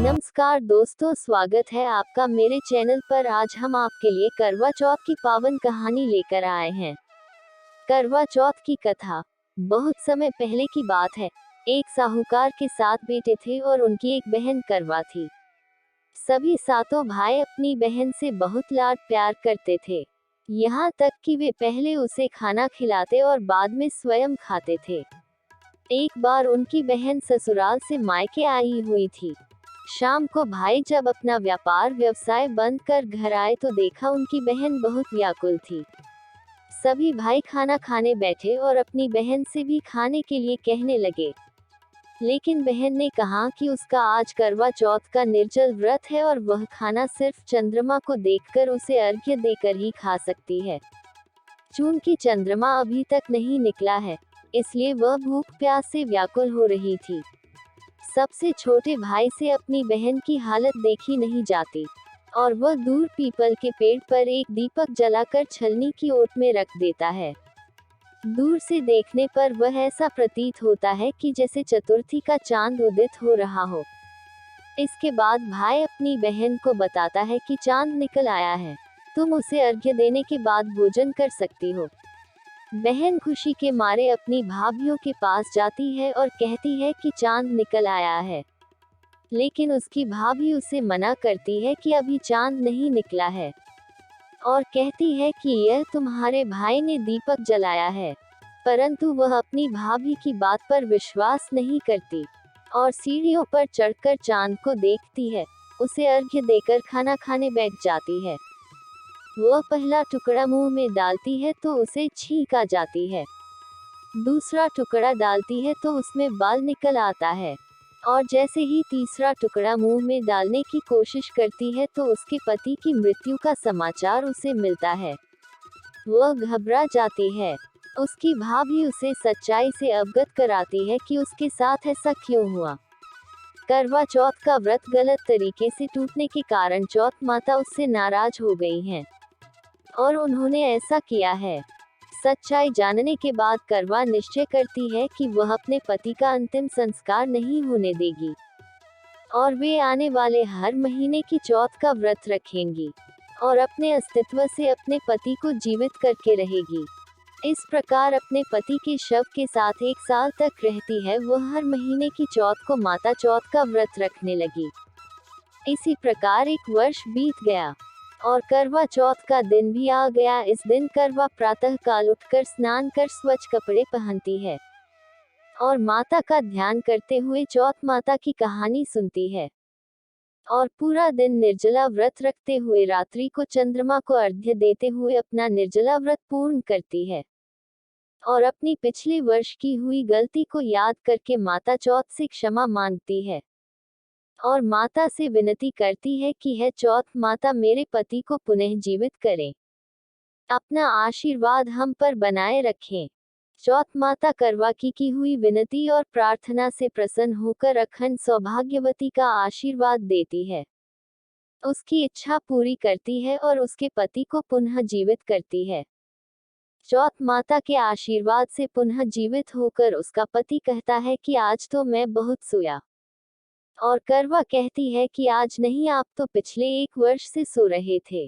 नमस्कार दोस्तों, स्वागत है आपका मेरे चैनल पर। आज हम आपके लिए करवा चौथ की पावन कहानी लेकर आए हैं। करवा चौथ की कथा बहुत समय पहले की बात है। एक साहूकार के 7 बेटे थे और उनकी एक बहन करवा थी। सभी सातों भाई अपनी बहन से बहुत लाड प्यार करते थे, यहाँ तक कि वे पहले उसे खाना खिलाते और बाद में स्वयं खाते थे। एक बार उनकी बहन ससुराल से मायके आई हुई थी। शाम को भाई जब अपना व्यवसाय बंद कर घर आए तो देखा उनकी बहन बहुत व्याकुल थी। सभी भाई खाना खाने बैठे और अपनी बहन से भी खाने के लिए कहने लगे, लेकिन बहन ने कहा कि उसका आज करवा चौथ का निर्जल व्रत है और वह खाना सिर्फ चंद्रमा को देखकर उसे अर्घ्य देकर ही खा सकती है। चूंकि चंद्रमा अभी तक नहीं निकला है, इसलिए वह भूख प्यास से व्याकुल हो रही थी। सबसे छोटे भाई से अपनी बहन की हालत देखी नहीं जाती और वह दूर पीपल के पेड़ पर एक दीपक जलाकर छलनी की ओट में रख देता है। दूर से देखने पर वह ऐसा प्रतीत होता है कि जैसे चतुर्थी का चांद उदित हो रहा हो। इसके बाद भाई अपनी बहन को बताता है कि चांद निकल आया है, तुम उसे अर्घ्य देने के बाद भोजन कर सकती हो। बहन खुशी के मारे अपनी भाभीियों के पास जाती है और कहती है कि चांद निकल आया है, लेकिन उसकी भाभी उसे मना करती है कि अभी चांद नहीं निकला है और कहती है कि यह तुम्हारे भाई ने दीपक जलाया है। परंतु वह अपनी भाभी की बात पर विश्वास नहीं करती और सीढ़ियों पर चढ़कर चांद को देखती है, उसे अर्घ्य देकर खाना खाने बैठ जाती है। वह पहला टुकड़ा मुंह में डालती है तो उसे छींक आ जाती है। दूसरा टुकड़ा डालती है तो उसमें बाल निकल आता है और जैसे ही तीसरा टुकड़ा मुंह में डालने की कोशिश करती है तो उसके पति की मृत्यु का समाचार उसे मिलता है। वह घबरा जाती है। उसकी भाभी उसे सच्चाई से अवगत कराती है कि उसके साथ ऐसा क्यों हुआ। करवा चौथ का व्रत गलत तरीके से टूटने के कारण चौथ माता उससे नाराज हो गई हैं और उन्होंने ऐसा किया है। सच्चाई जानने के बाद करवा निश्चय करती है कि वह अपने पति का अंतिम संस्कार नहीं होने देगी और वे आने वाले हर महीने की चौथ का व्रत रखेंगी और अपने अस्तित्व से अपने पति को जीवित करके रहेगी। इस प्रकार अपने पति के शव के साथ 1 साल तक रहती है। वह हर महीने की चौथ को माता चौथ का व्रत रखने लगी। इसी प्रकार 1 वर्ष बीत गया और करवा चौथ का दिन भी आ गया। इस दिन करवा प्रातः काल उठकर स्नान कर स्वच्छ कपड़े पहनती है और माता का ध्यान करते हुए चौथ माता की कहानी सुनती है और पूरा दिन निर्जला व्रत रखते हुए रात्रि को चंद्रमा को अर्घ्य देते हुए अपना निर्जला व्रत पूर्ण करती है और अपनी पिछले वर्ष की हुई गलती को याद करके माता चौथ से क्षमा मांगती है और माता से विनती करती है कि है चौथ माता मेरे पति को पुनः जीवित करें, अपना आशीर्वाद हम पर बनाए रखें। चौथ माता करवा की हुई विनती और प्रार्थना से प्रसन्न होकर अखंड सौभाग्यवती का आशीर्वाद देती है, उसकी इच्छा पूरी करती है और उसके पति को पुनः जीवित करती है। चौथ माता के आशीर्वाद से पुनः जीवित होकर उसका पति कहता है कि आज तो मैं बहुत सोया और करवा कहती है कि आज नहीं, आप तो पिछले 1 वर्ष से सो रहे थे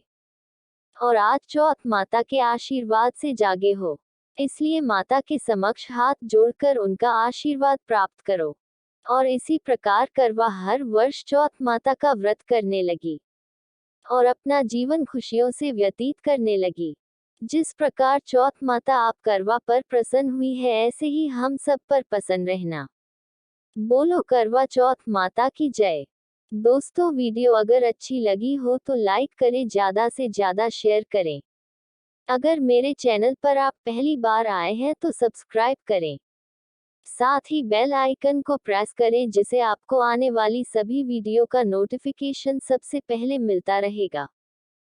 और आज चौथ माता के आशीर्वाद से जागे हो, इसलिए माता के समक्ष हाथ जोड़कर उनका आशीर्वाद प्राप्त करो। और इसी प्रकार करवा हर वर्ष चौथ माता का व्रत करने लगी और अपना जीवन खुशियों से व्यतीत करने लगी। जिस प्रकार चौथ माता आप करवा पर प्रसन्न हुई है, ऐसे ही हम सब पर प्रसन्न रहना। बोलो करवा चौथ माता की जय। दोस्तों, वीडियो अगर अच्छी लगी हो तो लाइक करें, ज़्यादा से ज़्यादा शेयर करें। अगर मेरे चैनल पर आप पहली बार आए हैं तो सब्सक्राइब करें, साथ ही बेल आइकन को प्रेस करें जिससे आपको आने वाली सभी वीडियो का नोटिफिकेशन सबसे पहले मिलता रहेगा।